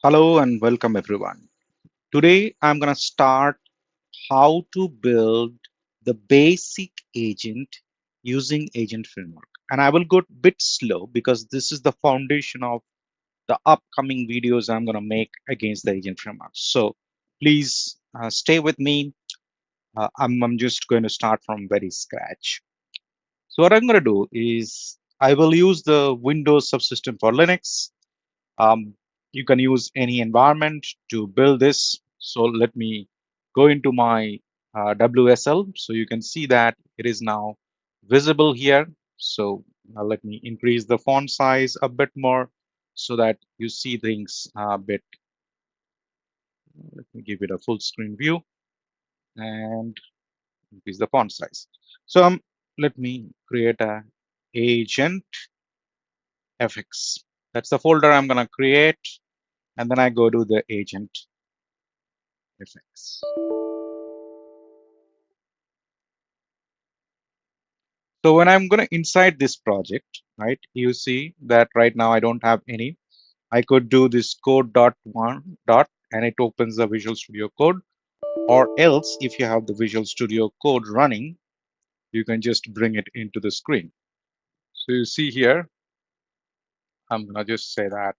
Hello and welcome everyone. Today I'm going to start how to build the basic agent using agent framework. And I will go a bit slow because this is the foundation of the upcoming videos I'm going to make against the agent framework. So please stay with me. I'm just going to start from very scratch. So what I'm going to do is I will use the Windows subsystem for Linux. You can use any environment to build this. So let me go into my WSL. So you can see that it is now visible here. So now let me increase the font size a bit more so that you see things a bit. Let me give it a full screen view and increase the font size. So let me create a agent fx. That's the folder I'm going to create. And then I go to the agent fx. So when I'm going to inside this project, right, you see that right now I don't have any. I could do this code dot one dot and it opens the Visual Studio Code, or else if you have the Visual Studio Code running, you can just bring it into the screen. So you see here, I'm going to just say that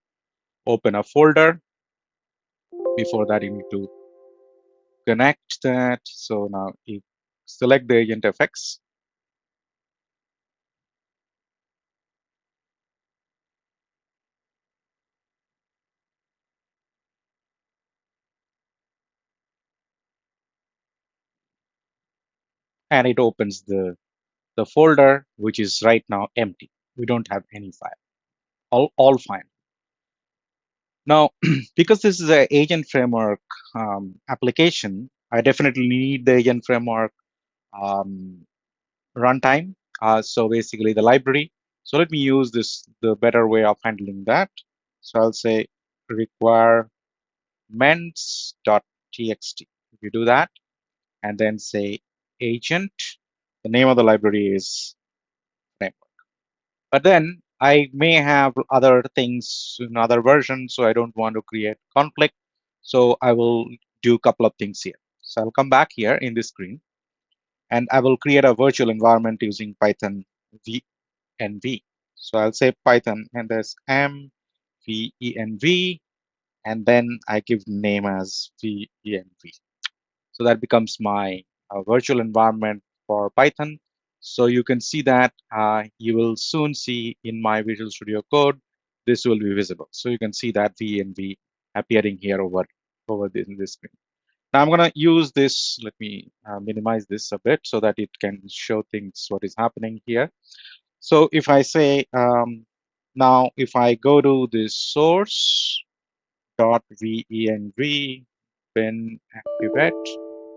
open a folder. Before that, you need to connect that. So now you select the agent FX. And it opens the folder, which is right now empty. We don't have any file. All fine. Now, because this is an agent framework application, I definitely need the agent framework um, runtime. So basically the library. So let me use the better way of handling that. So I'll say requirements.txt. If you do that, and then say agent, the name of the library is framework. But then I may have other things in other versions, so I don't want to create conflict. So I will do a couple of things here. So I'll come back here in this screen, and I will create a virtual environment using Python venv. So I'll say Python, and there's mvenv, and then I give name as venv. So that becomes my virtual environment for Python. So you can see that you will soon see in my Visual Studio Code, this will be visible. So you can see that venv appearing here over in this screen. Now I'm going to use this. Let me minimize this a bit so that it can show things what is happening here. So if I say now, if I go to this source dot venv bin activate,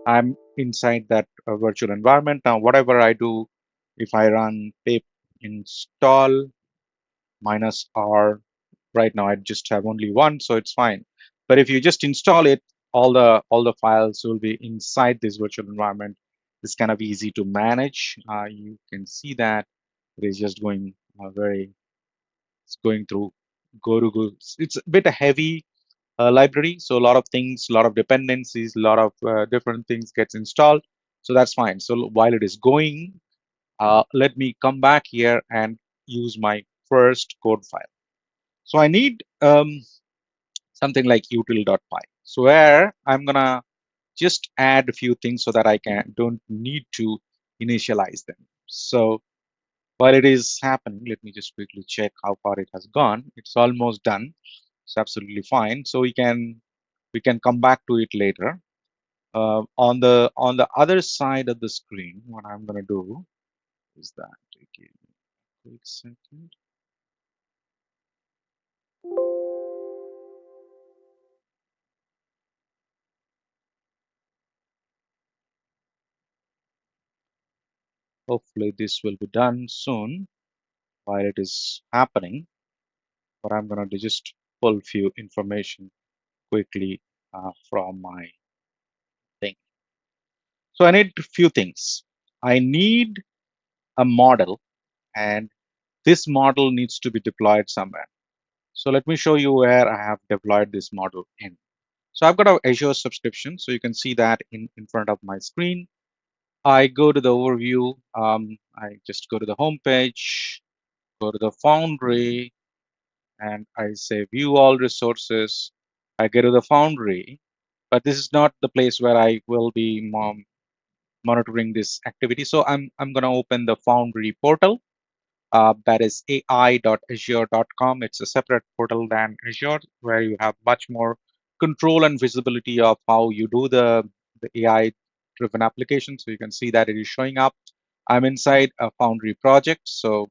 I'm inside that virtual environment. Now, whatever I do, if I run pip install -r, right now I just have only one, so it's fine. But if you just install it, all the files will be inside this virtual environment. It's kind of easy to manage. You can see that it is just going it's going through go to go. It's a bit heavy library. So a lot of things, a lot of dependencies, a lot of different things gets installed. So that's fine. So while it is going, let me come back here and use my first code file. So I need something like util.py. So where I'm gonna just add a few things so that I don't need to initialize them. So while it is happening, let me just quickly check how far it has gone. It's almost done. It's absolutely fine. So we can come back to it later. On the other side of the screen, what I'm going to do is that, give me a quick second. Hopefully this will be done soon. While it is happening, what I'm going to do, just pull few information quickly from my thing. So I need a few things. I need a model, and this model needs to be deployed somewhere. So let me show you where I have deployed this model in. So I've got an Azure subscription. So you can see that in front of my screen. I go to the overview. I just go to the home page, go to the Foundry, and I say view all resources. I go to the Foundry, but this is not the place where I will be monitoring this activity. So I'm going to open the Foundry portal. That is ai.azure.com. It's a separate portal than Azure, where you have much more control and visibility of how you do the AI-driven application. So you can see that it is showing up. I'm inside a Foundry project, so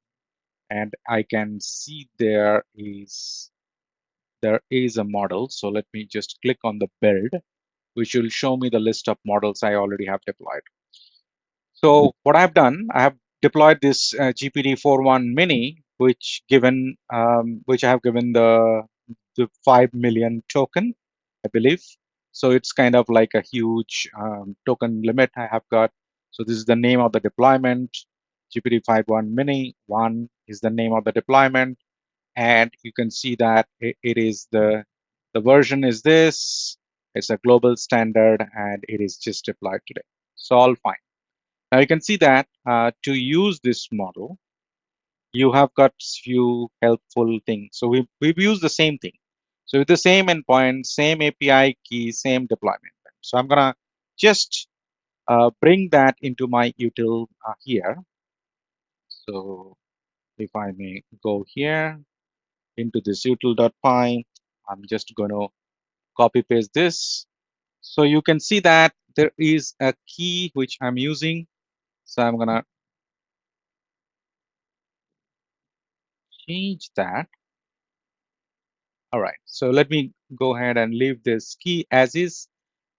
and I can see there is a model. So let me just click on the build, which will show me the list of models I already have deployed. So what I've done, I have deployed this GPT-4.1 Mini, which I have given the 5 million token, I believe. So it's kind of like a huge token limit I have got. So this is the name of the deployment. GPT-5.1 Mini 1 is the name of the deployment, and you can see that it is the version is this. It's a global standard, and it is just deployed today. So all fine. Now you can see that to use this model, you have got few helpful things. So we've used the same thing. So with the same endpoint, same API key, same deployment. So I'm gonna just bring that into my util here. So if I may go here into this util.py, I'm just going to copy paste this. So you can see that there is a key which I'm using. So I'm gonna change that. All right, so let me go ahead and leave this key as is,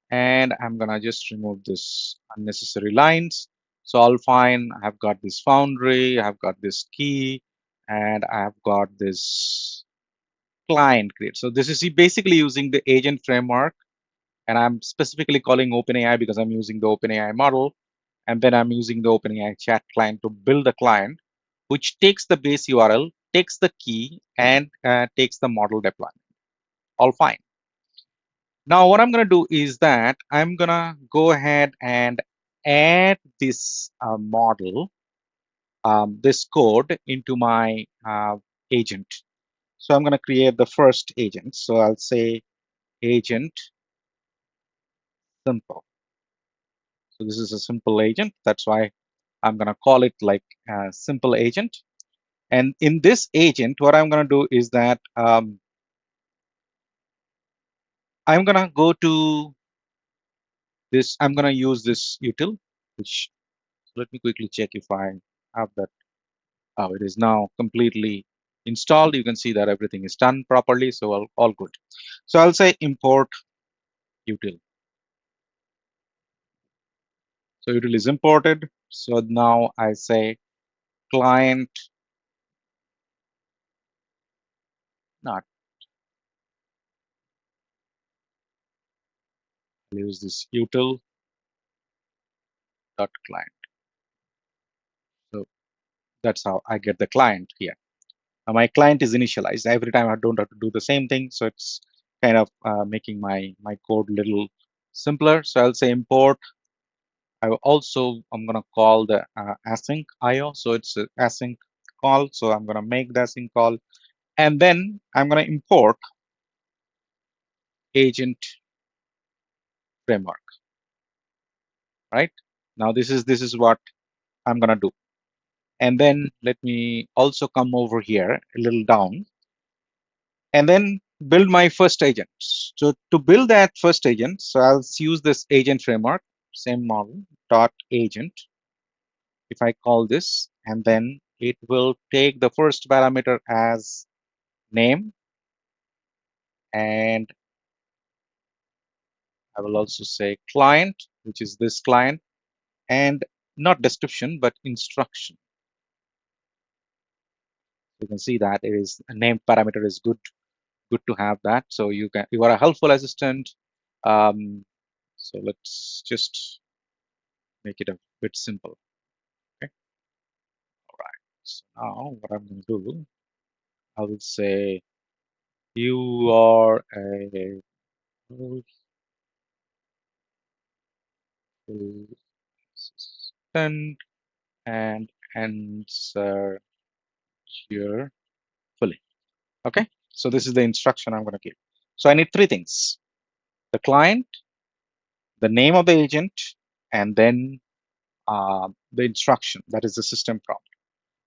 and I'm gonna just remove this unnecessary lines. So all fine. I've got this Foundry, I've got this key, and I've got this client create. So this is basically using the agent framework, and I'm specifically calling OpenAI because I'm using the OpenAI model, and then I'm using the OpenAI chat client to build the client, which takes the base URL, takes the key, and takes the model deployment. All fine. Now what I'm going to do is that I'm going to go ahead and add this model, this code into my agent. So I'm going to create the first agent. So I'll say agent simple. So this is a simple agent. That's why I'm going to call it like a simple agent. And in this agent, what I'm going to do is that I'm going to go to this. I'm going to use this util, which let me quickly check if I have that. Oh, it is now completely installed. You can see that everything is done properly. So all good. So I'll say import util. So util is imported. So now I say client, not I'll use this util dot client. So that's how I get the client here. My client is initialized. Every time I don't have to do the same thing. So it's kind of making my code a little simpler. So I'll say import. I'm going to call the async IO. So it's an async call. So I'm going to make the async call. And then I'm going to import agent framework, right? Now this is what I'm going to do. And then let me also come over here a little down and then build my first agent. So to build that first agent, so I'll use this agent framework, same model, dot agent. If I call this, and then it will take the first parameter as name, and I will also say client, which is this client, and not description, but instruction. You can see that it is a name parameter is good to have that. So you are a helpful assistant. So let's just make it a bit simple. Okay. All right. So now what I'm going to do, I will say You are a virtual assistant and answer cheerfully. Okay, so this is the instruction I'm going to give. So I need three things: the client, the name of the agent, and then the instruction, that is the system prompt.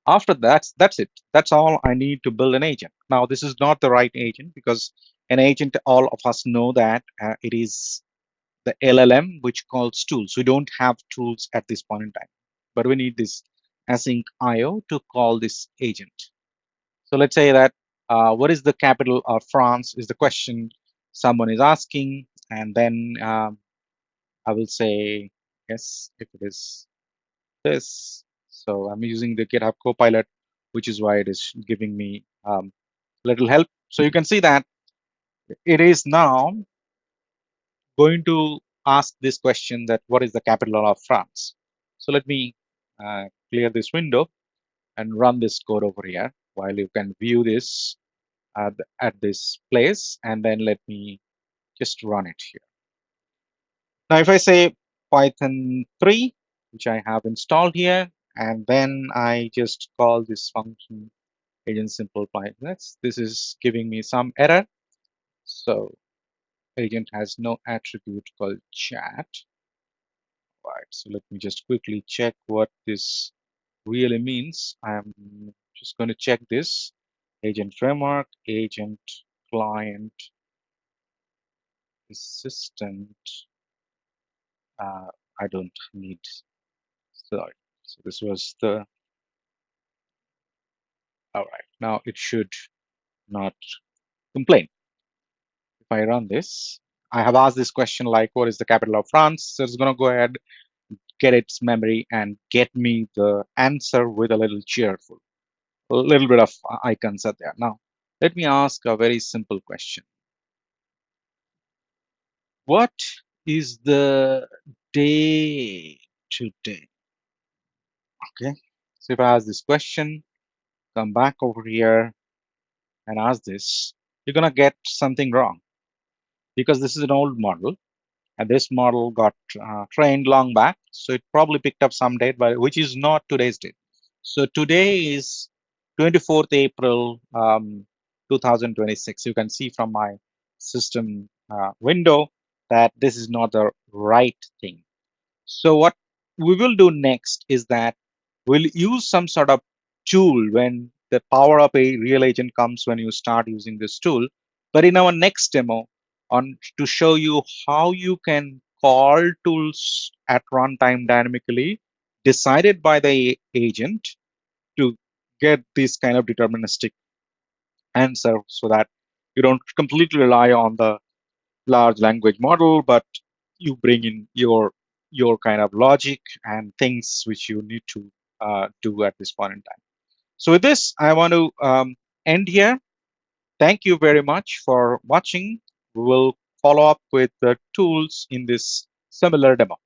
After that's it. That's all I need to build an agent. Now, this is not the right agent, because an agent, all of us know that it is the LLM which calls tools. We don't have tools at this point in time, but we need this async IO to call this agent. So let's say that what is the capital of France is the question someone is asking, and then I will say yes if it is this. So I'm using the GitHub Copilot, which is why it is giving me little help. So you can see that it is now going to ask this question, that what is the capital of France? So let me clear this window and run this code over here while you can view this at this place, and then let me just run it here. Now, if I say Python 3, which I have installed here, and then I just call this function agent simple Python, this is giving me some error. So agent has no attribute called chat. Right. So let me just quickly check what this really means. I'm just going to check this agent framework, agent client assistant. I don't need. Sorry. So this was the. All right. Now it should not complain. If I run this, I have asked this question like, what is the capital of France? So it's going to go ahead, get its memory, and get me the answer with a little cheerful. A little bit of icons are there. Now, let me ask a very simple question. What is the day today? Okay. So if I ask this question, come back over here and ask this, you're going to get something wrong, because this is an old model. And this model got trained long back. So it probably picked up some date, but which is not today's date. So today is 24th April 2026. You can see from my system window that this is not the right thing. So what we will do next is that we'll use some sort of tool when the power of a real agent comes when you start using this tool. But in our next demo, on to show you how you can call tools at runtime dynamically, decided by the agent, to get this kind of deterministic answer, so that you don't completely rely on the large language model, but you bring in your kind of logic and things which you need to do at this point in time. So with this, I want to end here. Thank you very much for watching. We will follow up with the tools in this similar demo.